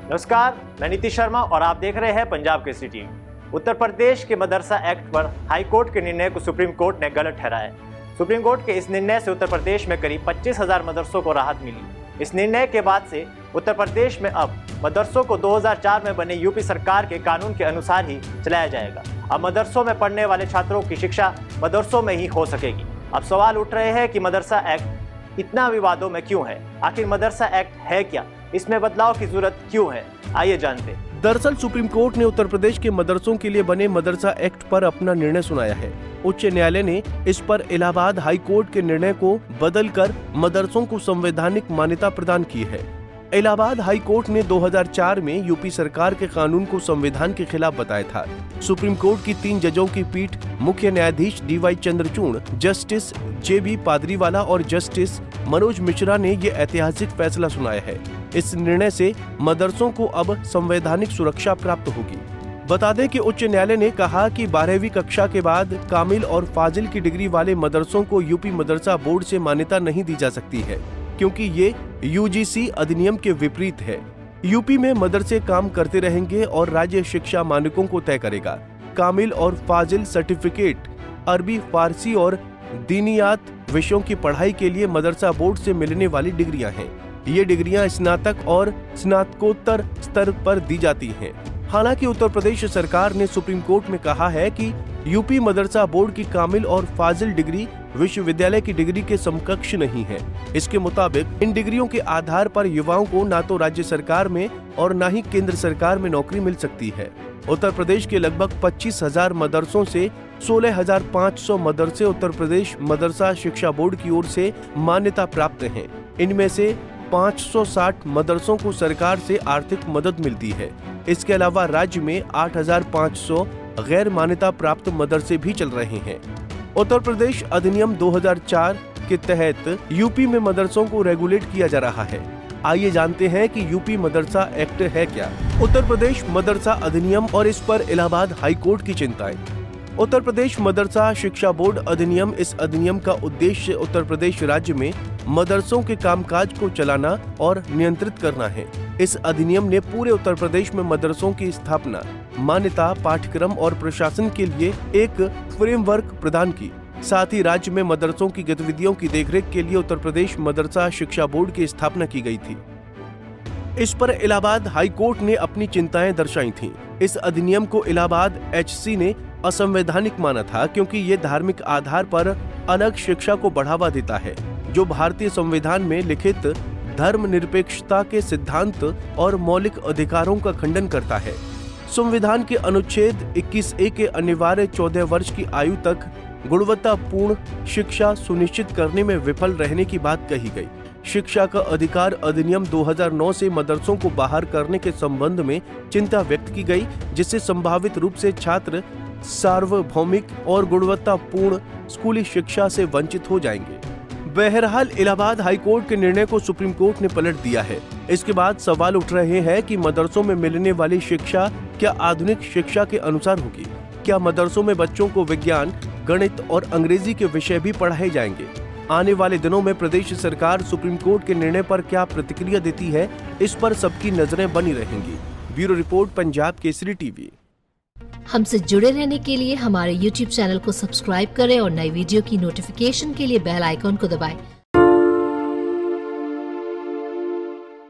नमस्कार, मैं नीतीश शर्मा और आप देख रहे हैं पंजाब केसरी टीवी। उत्तर प्रदेश के मदरसा एक्ट पर हाईकोर्ट के निर्णय को सुप्रीम कोर्ट ने गलत ठहराया। सुप्रीम कोर्ट के इस निर्णय से उत्तर प्रदेश में करीब 25,000 मदरसों को राहत मिली। इस निर्णय के बाद से उत्तर प्रदेश में अब मदरसों को 2004 में बने यूपी सरकार के कानून के अनुसार ही चलाया जाएगा। अब मदरसों में पढ़ने वाले छात्रों की शिक्षा मदरसों में ही हो सकेगी। अब सवाल उठ रहे हैं कि मदरसा एक्ट इतना विवादों में क्यों है? आखिर मदरसा एक्ट है क्या? इसमें बदलाव की जरूरत क्यों है? आइए जानते हैं। दरअसल सुप्रीम कोर्ट ने उत्तर प्रदेश के मदरसों के लिए बने मदरसा एक्ट पर अपना निर्णय सुनाया है। उच्च न्यायालय ने इस पर इलाहाबाद हाई कोर्ट के निर्णय को बदलकर मदरसों को संवैधानिक मान्यता प्रदान की है। इलाहाबाद हाई कोर्ट ने 2004 में यूपी सरकार के कानून को संविधान के खिलाफ बताया था। सुप्रीम कोर्ट की 3 जजों की पीठ मुख्य न्यायाधीश DY Chandrachud, justice JB Pardiwala और जस्टिस मनोज मिश्रा ने ये ऐतिहासिक फैसला सुनाया है। इस निर्णय से मदरसों को अब संवैधानिक सुरक्षा प्राप्त होगी। बता दें कि उच्च न्यायालय ने कहा कि 12वीं कक्षा के बाद कामिल और फाजिल की डिग्री वाले मदरसों को यूपी मदरसा बोर्ड से मान्यता नहीं दी जा सकती है, क्योंकि ये UGC अधिनियम के विपरीत है। यूपी में मदरसे काम करते रहेंगे और राज्य शिक्षा मानकों को तय करेगा। कामिल और फाजिल सर्टिफिकेट अरबी, फारसी और दीनियात विषयों की पढ़ाई के लिए मदरसा बोर्ड से मिलने वाली डिग्रियां हैं। ये डिग्रियां स्नातक और स्नातकोत्तर स्तर पर दी जाती हैं। हालांकि उत्तर प्रदेश सरकार ने सुप्रीम कोर्ट में कहा है कि यूपी मदरसा बोर्ड की कामिल और फाजिल डिग्री विश्वविद्यालय की डिग्री के समकक्ष नहीं है। इसके मुताबिक इन डिग्रियों के आधार पर युवाओं को न तो राज्य सरकार में और न ही केंद्र सरकार में नौकरी मिल सकती है। उत्तर प्रदेश के लगभग 25,000 मदरसों से 16,500 मदरसे उत्तर प्रदेश मदरसा शिक्षा बोर्ड की ओर से मान्यता प्राप्त हैं। इनमें से 560 मदरसों को सरकार से आर्थिक मदद मिलती है। इसके अलावा राज्य में 8,500 गैर मान्यता प्राप्त मदरसे भी चल रहे हैं। उत्तर प्रदेश अधिनियम 2004 के तहत यूपी में मदरसों को रेगुलेट किया जा रहा है। आइए जानते हैं कि यूपी मदरसा एक्ट है क्या। उत्तर प्रदेश मदरसा अधिनियम और इस पर इलाहाबाद हाई कोर्ट की चिंताएं। उत्तर प्रदेश मदरसा शिक्षा बोर्ड अधिनियम। इस अधिनियम का उद्देश्य उत्तर प्रदेश राज्य में मदरसों के कामकाज को चलाना और नियंत्रित करना है। इस अधिनियम ने पूरे उत्तर प्रदेश में मदरसों की स्थापना, मान्यता, पाठ्यक्रम और प्रशासन के लिए एक फ्रेमवर्क प्रदान की। साथ ही राज्य में मदरसों की गतिविधियों की देखरेख के लिए उत्तर प्रदेश मदरसा शिक्षा बोर्ड की स्थापना की गई थी। इस पर इलाहाबाद हाई कोर्ट ने अपनी चिंताएं दर्शाई थीं। इस अधिनियम को इलाहाबाद HC ने असंवैधानिक माना था, क्योंकि ये धार्मिक आधार पर अलग शिक्षा को बढ़ावा देता है, जो भारतीय संविधान में लिखित धर्मनिरपेक्षता के सिद्धांत और मौलिक अधिकारों का खंडन करता है। संविधान के अनुच्छेद 21A के अनिवार्य 14 वर्ष की आयु तक गुणवत्तापूर्ण शिक्षा सुनिश्चित करने में विफल रहने की बात कही गई। शिक्षा का अधिकार अधिनियम 2009 से मदरसों को बाहर करने के संबंध में चिंता व्यक्त की गई, जिससे संभावित रूप से छात्र सार्वभौमिक और गुणवत्तापूर्ण स्कूली शिक्षा से वंचित हो जाएंगे। बहरहाल इलाहाबाद हाई कोर्ट के निर्णय को सुप्रीम कोर्ट ने पलट दिया है। इसके बाद सवाल उठ रहे हैं कि मदरसों में मिलने वाली शिक्षा क्या आधुनिक शिक्षा के अनुसार होगी? क्या मदरसों में बच्चों को विज्ञान, गणित और अंग्रेजी के विषय भी पढ़ाए जाएंगे? आने वाले दिनों में प्रदेश सरकार सुप्रीम कोर्ट के निर्णय पर क्या प्रतिक्रिया देती है, इस पर सबकी नजरें बनी रहेंगी। Bureau report, Punjab Kesari TV. हमसे जुड़े रहने के लिए हमारे YouTube चैनल को सब्सक्राइब करें और नई वीडियो की नोटिफिकेशन के लिए बेल आइकॉन को दबाएं।